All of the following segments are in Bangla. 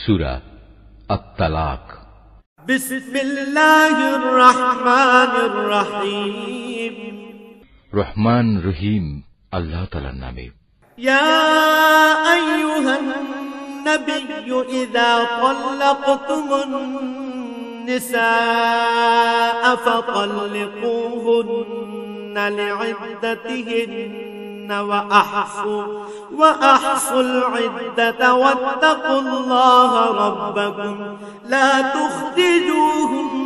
সূরা আত-তালাক। বিসমিল্লাহির রহমানির রহিম। রহমান রহিম আল্লাহ তাআলার নামে। ইয়া আইয়ুহান নাবিয়্যু ইযা তাল্লাকতুমুন নিসা ফাতাল্লিকুহুন্না লি'ইদ্দাতিহিন্না وأحصوا العدة واتقوا الله ربكم لا تخرجوهن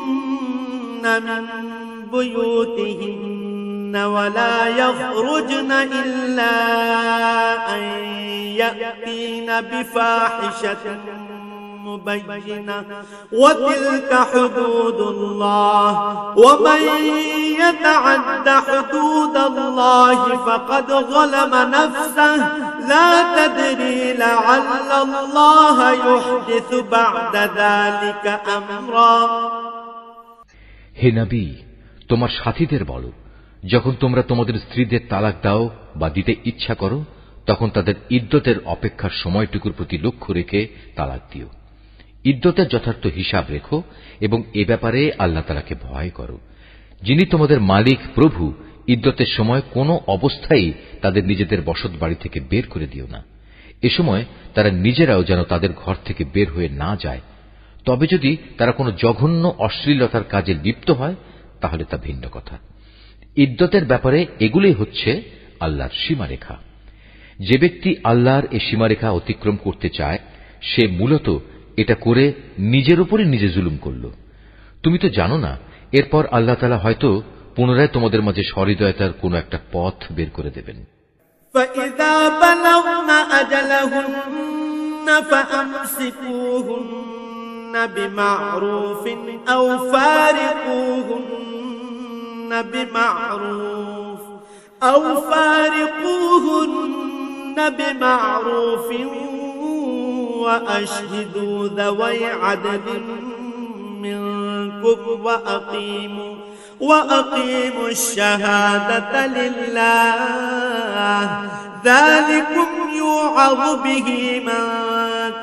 من بيوتهن ولا يخرجن إلا أن يأتين بفاحشة مبينة وتلك حدود الله ومن يتعد حدود الله فقد ظلم نفسه لا تدري لعل الله يحدث بعد ذلك أمرا। হে নবী, তোমার সাথীদের বলো, যখন তোমরা তোমাদের স্ত্রীদের তালাক দাও বা দিতে ইচ্ছা করো, তখন তাদের ইদ্দতের অপেক্ষার সময়টুকুর প্রতি লক্ষ্য রেখে তালাক দিও। ইদ্দতের যথার্থ হিসাব রেখো এবং এ ব্যাপারে আল্লাহ তাআলাকে ভয় করো। যিনি তোমাদের মালিক প্রভু, ইদ্দতের সময় কোনো অবস্থায় তাদের নিজেদের বসত বাড়ি থেকে বের করে দিও না। এ সময় তারা নিজেরাও যেন তাদের ঘর থেকে বের হয়ে না যায়। তবে যদি তারা কোনো জঘন্য অশ্লীলতার কাজে লিপ্ত হয় তাহলে তা ভিন্ন কথা। ইদ্দতের ব্যাপারে এগুলোই হচ্ছে আল্লাহর সীমারেখা। যে ব্যক্তি আল্লাহর এই সীমারেখা অতিক্রম করতে চায় সে মূলত এটা করে নিজের উপরই নিজে জুলুম করল। তুমি তো জানো না, এরপর আল্লাহ তাআলা হয়তো পুনরায় তোমাদের মাঝে সহৃদয়তার কোন একটা পথ বের করে দেবেন। فَإِذَا بَلَغْنَ أَجَلَهُنَّ فَأَمْسِكُوهُنَّ بِمَعْرُوفٍ أَوْ فَارِقُوهُنَّ بِمَعْرُوفٍ وأشهدوا ذوي عدل منكم وأقيموا الشهادة لله ذلكم يوعظ به من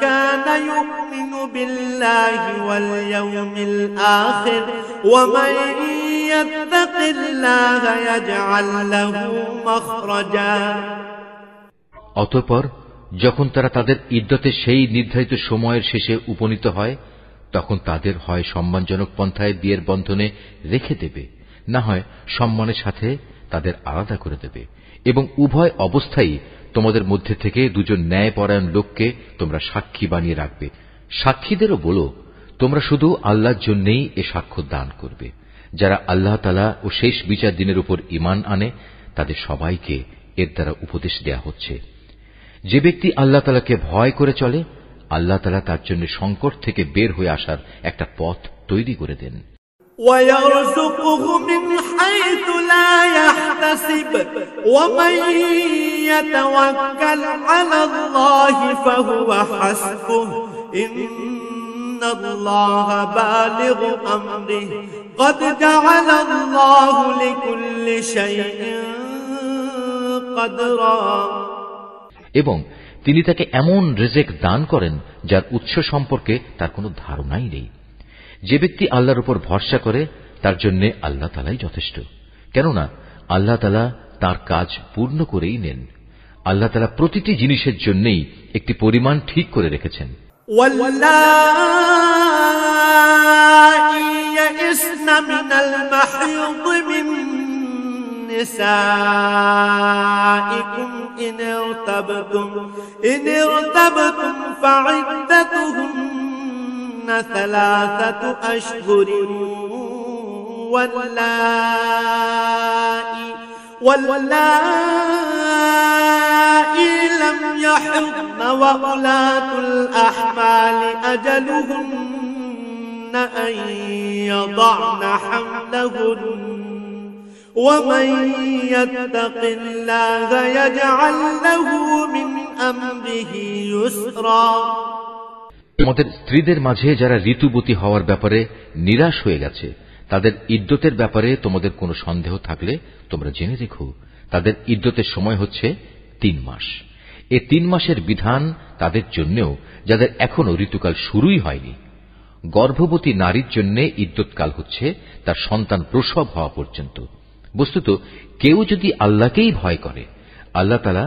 كان يؤمن بالله واليوم الآخر ومن يتق الله يجعل له مخرجا। অতঃপর যখন তারা তাদের ইদ্দতের সেই নির্ধারিত সময়ের শেষে উপনীত হয় তখন তাদের হয় সম্মানজনক পন্থায় বিয়ের বন্ধনে রেখে দেবে, না হয় সম্মানের সাথে তাদের আলাদা করে দেবে, এবং উভয় অবস্থায় তোমাদের মধ্যে থেকে দুজন ন্যায়পরায়ণ লোককে তোমরা সাক্ষী বানিয়ে রাখবে। সাক্ষীদেরও বলো, তোমরা শুধু আল্লাহর জন্যই এ সাক্ষ্য দান করবে। যারা আল্লাহ তাআলা ও শেষ বিচার দিনের উপর ঈমান আনে তাদের সবাইকে এর দ্বারা উপদেশ দেয়া হচ্ছে। যে ব্যক্তি আল্লাহ তাআলাকে ভয় করে চলে, আল্লাহ তাআলা তার জন্য সংকট থেকে বের হয়ে আসার একটা পথ তৈরি করে দেন। وَيَرْزُقْهُ مِنْ حَيْثُ لَا يَحْتَسِبُ وَمَنْ يَتَوَكَّلْ عَلَى اللَّهِ فَهُوَ حَسْبُهُ إِنَّ اللَّهَ بَالِغُ أَمْرِهِ قَدْ جَعَلَ اللَّهُ لِكُلِّ شَيْءٍ قَدْرًا। এবং তিনি তাকে এমন রিজিক দান করেন যার উৎস সম্পর্কে তার কোনো ধারণাই নেই। যে ব্যক্তি আল্লাহর উপর ভরসা করে তার জন্য আল্লাহ তাআলাই যথেষ্ট, কেননা আল্লাহ তাআলা তার কাজ পূর্ণ করেই নেন। আল্লাহ তাআলা প্রতিটি জিনিসের জন্যই একটি পরিমাণ ঠিক করে রেখেছেন। ওয়াল্লাহি ইয়াইসনা মিনাল মাহিদ মিন নিসাইকুম إن ارتبتم فعدتهن 3 أشهر واللائي لم يحضن وأولاة الأحمال أجلهن أن يضعن حملهن ومن يتق الله يجعل له من أمره يسرا। তোমাদের স্ত্রীদের মাঝে যারা ঋতুবতী হওয়ার ব্যাপারে নিরাশ হয়ে গেছে তাদের ইদ্দতের ব্যাপারে তোমাদের কোনো সন্দেহ থাকলে তোমরা জেনে রেখো, তাদের ইদ্দতের সময় হচ্ছে 3 মাস। এ 3 মাসের বিধান তাদের জন্যও যাদের এখনো ঋতুকাল শুরুই হয়নি। গর্ভবতী নারীর জন্য ইদ্যৎকাল হচ্ছে তার সন্তান প্রসব হওয়া পর্যন্ত। বস্তুত কেউ যদি আল্লাহকেই ভয় করে, আল্লাহ তাআলা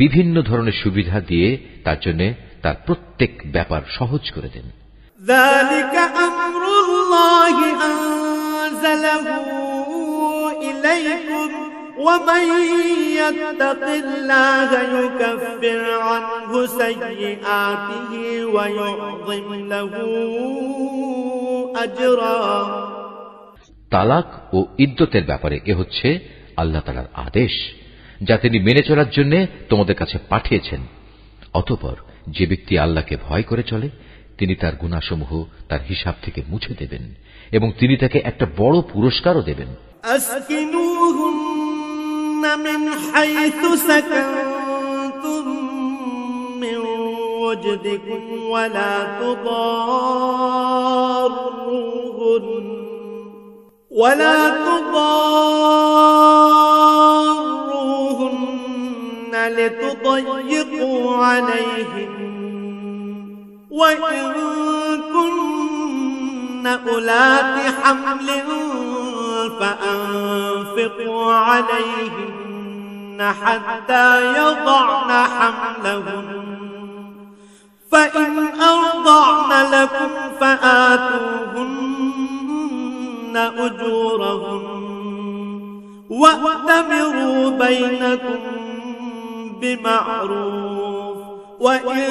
বিভিন্ন ধরনের সুবিধা দিয়ে তার জন্য তার প্রত্যেক ব্যাপার সহজ করে দেন। যালিকা আমরুল্লাহি আনজালাহু ইলাইকুম ওয়া মান ইয়াত্তাকিল্লাহা ইউকাফির আনহু সাইয়্যাতিহি ওয়া ইউযিম লাহু আজরা। তালাক ও ইদ্যতের ব্যাপারে এ হচ্ছে আল্লাহ তাআলার আদেশ, যা তিনি মেনে চলার জন্য তোমাদের কাছে পাঠিয়েছেন। অতঃপর যে ব্যক্তি আল্লাহকে ভয় করে চলে, তিনি তার গুনাহসমূহ তার হিসাব থেকে মুছে দেবেন এবং তিনি তাকে একটা বড় পুরস্কারও দেবেন। আসকিনুহুন্না মিন হাইথু সাকানতুম মিন ওয়াজদিকুম ওয়া লা তুদাররুহুন্না লিতুদায়্যিকু আলাইহিন وإن كن أولات حمل فأنفقوا عليهن حتى يضعن حملهن فإن أرضعن لكم فآتوهن أجورهن وأتمروا بينكم بمعروف وإن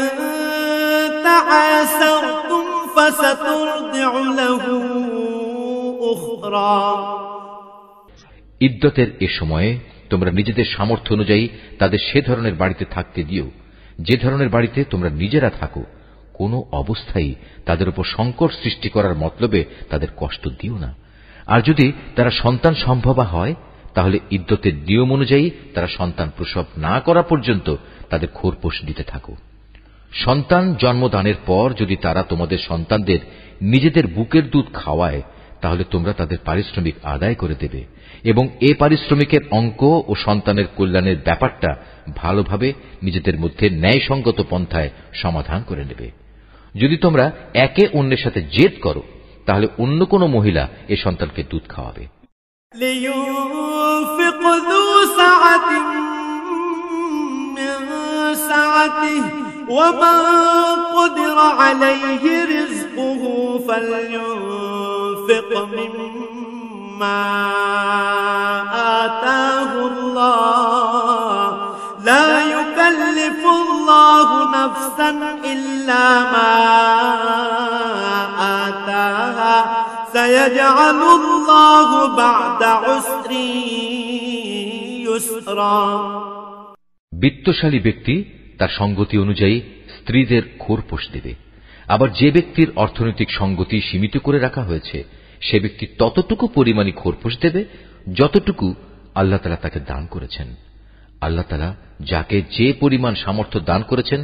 تعاسرتم فسترضع له أخرى। ইদ্যতের এ সময়ে তোমরা নিজেদের সামর্থ্য অনুযায়ী তাদের সে ধরনের বাড়িতে থাকতে দিও যে ধরনের বাড়িতে তোমরা নিজেরা থাকো। কোনো অবস্থায় তাদের উপর সংকট সৃষ্টি করার মতলবে তাদের কষ্ট দিও না। আর যদি তারা সন্তান সম্ভবা হয়, তাহলে ইদ্যতের নিয়ম অনুযায়ী তারা সন্তান প্রসব না করা পর্যন্ত তাদের খোরপোশ দিতে থাকো। সন্তান জন্মদানের পর যদি তারা তোমাদের সন্তানদের নিজেদের বুকের দুধ খাওয়ায়, তাহলে তোমরা তাদের পারিশ্রমিক আদায় করে দেবে এবং এ পারিশ্রমিকের অঙ্ক ও সন্তানের কল্যাণের ব্যাপারটা ভালোভাবে নিজেদের মধ্যে ন্যায়সঙ্গত পন্থায় সমাধান করে নেবে। যদি তোমরা একে অন্যের সাথে জেদ করো, তাহলে অন্য কোন মহিলা এ সন্তানকে দুধ খাওয়াবে। লিয়ুনফিক যু সাআতিন মিন সাআতিহি ওয়া মান কুদিরা আলাইহি রিজকুহু ফালইউনফিক মিম্মা আতাহুল্লাহ লা ইউকাল্লিফুল্লাহু নাফসান ইল্লা মা আতাহা সায়াজআলুল্লাহু বা'দা উসরি ইউসরা। বিত্তশালী ব্যক্তি তার সঙ্গতি অনুযায়ী স্ত্রীদের খোরপোশ দেবে। আবার যে ব্যক্তির অর্থনৈতিক সঙ্গতি সীমিত করে রাখা হয়েছে, সে ব্যক্তি ততটুকু পরিমাণই খোরপোশ দেবে যতটুকু আল্লাহ তাআলা তাকে দান করেছেন। আল্লাহ তাআলা যাকে যে পরিমাণ সামর্থ্য দান করেছেন,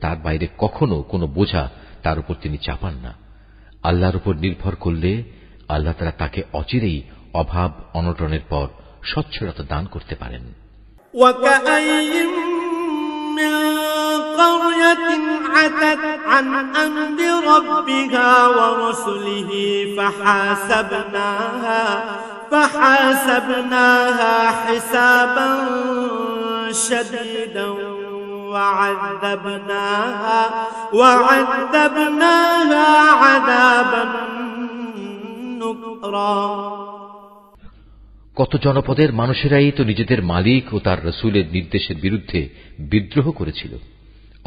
তার বাইরে কখনো কোনো বোঝা তার উপর তিনি চাপান না। আল্লাহর উপর নির্ভর করলে আল্লাহ তাআলা তাকে অচিরেই অভাব অনটনের পর সচ্ছলতা দান করতে পারেন। وكأين من قرية عتت عن أمر ربها ورسله فحاسبناها حسابا شديدا وعذبناها عذابا نكرا। কত জনপদের মানুষেরাই তো নিজেদের মালিক ও তার রসুলের নির্দেশের বিরুদ্ধে বিদ্রোহ করেছিল।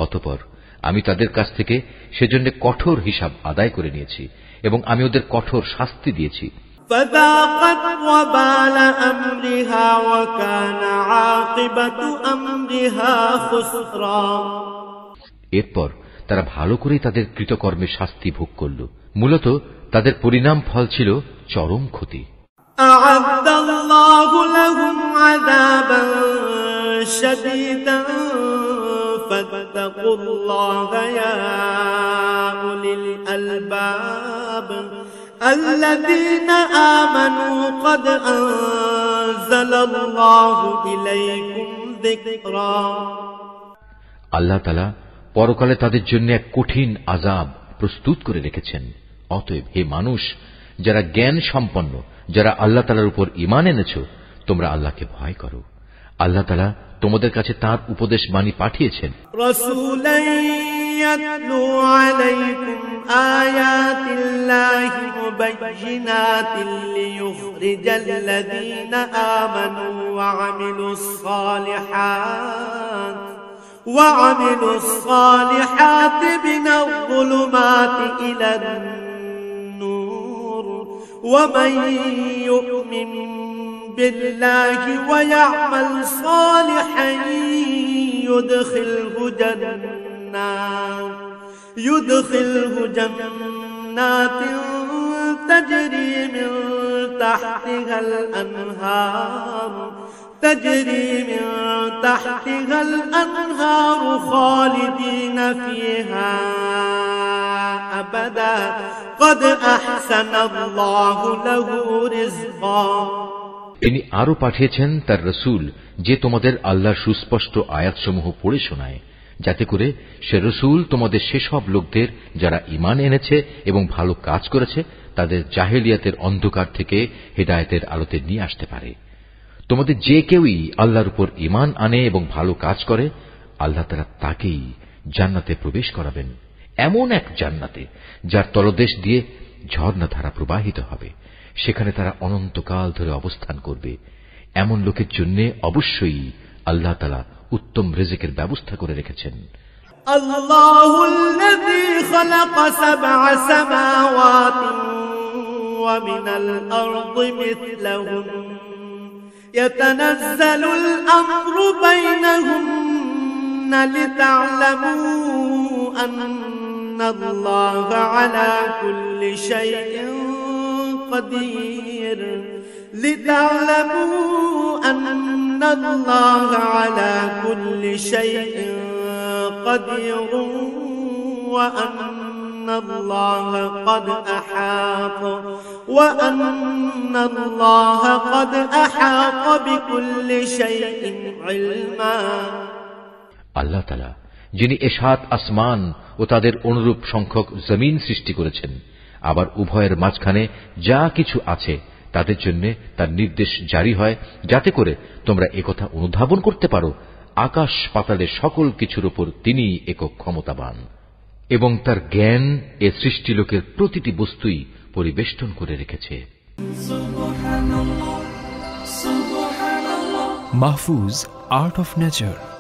অতঃপর আমি তাদের কাছ থেকে সেজন্য কঠোর হিসাব আদায় করে নিয়েছি এবং আমি ওদের কঠোর শাস্তি দিয়েছি। فذاقت وبال أمرها وكان عاقبة أمرها خسرا। এরপর তারা ভালো করেই তাদের কৃতকর্মের শাস্তি ভোগ করল। মূলত তাদের পরিণাম ফল ছিল চরম ক্ষতি। أعد الله لهم عذابا شديدا فاتقوا الله يا أولي الألباب الذين آمنوا قد أنزل الله إليكم ذكرا। আল্লাহ তাআলা পরকালে তাদের জন্য এক কঠিন আযাব প্রস্তুত করে রেখেছেন। অতএব হে মানুষ, যারা জ্ঞান সম্পন্ন, যারা আল্লাহ তাআলার উপর ঈমান এনেছো, তোমরা আল্লাহকে ভয় করো। আল্লাহ তাআলা তোমাদের কাছে তাঁর উপদেশ বাণী পাঠিয়েছেন। রাসূলান ইয়াতলু আলাইকুম আয়াতিল্লাহি মুবায়্যিনাতিন লিয়ুখরিজাল্লাযীনা আমানু وعملوا الصالحات من الظلمات إلى النور ومن يؤمن بالله ويعمل صالحا يدخله جنات تجري من تحتها الأنهار خالدين فيها أبدا قد أحسن الله له رزقا। তিনি আরো পাঠিয়েছেন তার রসুল, যে তোমাদের আল্লাহর সুস্পষ্ট আয়াতসমূহ পড়ে শোনায়, যাতে করে সে রসুল তোমাদের সেসব লোকদের যারা ঈমান এনেছে এবং ভালো কাজ করেছে তাদের জাহেলিয়াতের অন্ধকার থেকে হিদায়াতের আলোতে নিয়ে আসতে পারে। তোমাদের যে কেউই আল্লাহর উপর ঈমান আনে এবং ভালো কাজ করে, আল্লাহ তাআলা তাকেই জান্নাতে প্রবেশ করাবেন, এমন এক জান্নাতে যার তলদেশ দিয়ে ঝর্ণাধারা প্রবাহিত হবে। সেখানে তারা অনন্তকাল ধরে অবস্থান করবে। এমন লোকের জন্য অবশ্যই আল্লাহ তাআলা উত্তম রিজিকের ব্যবস্থা করে রেখেছেন। আল্লাহুল্লাযী খালাকা সাবআ সামাওয়াতিন ওয়া মিনাল আরদি মিথলাহুম ইয়াতানাজ্জালুল আমরু বাইনাহুন্না লিতা'লামু আন্নাল্লাহা আলা কুল্লি শাইইন قدير لتعلموا أن الله على كل شيء قدير وأن الله قد أحاط بكل شيء علما। আল্লাহ তাআলা যিনি এ সাত আসমান ও তাদের অনুরূপ সংখ্যক জমিন সৃষ্টি করেছেন, আবার উভয়ের মাঝখানে যা কিছু আছে তাদের জন্য তার নির্দেশ জারি হয়, যাতে করে তোমরা একথা অনুধাবন করতে পারো আকাশ পাতালের সকল কিছুর উপর তিনি একক ক্ষমতাবান, এবং তার জ্ঞান এ সৃষ্টি লোকের প্রতিটি বস্তুই পরিবেষ্টন করে রেখেছে। Mahfuz, art of nature.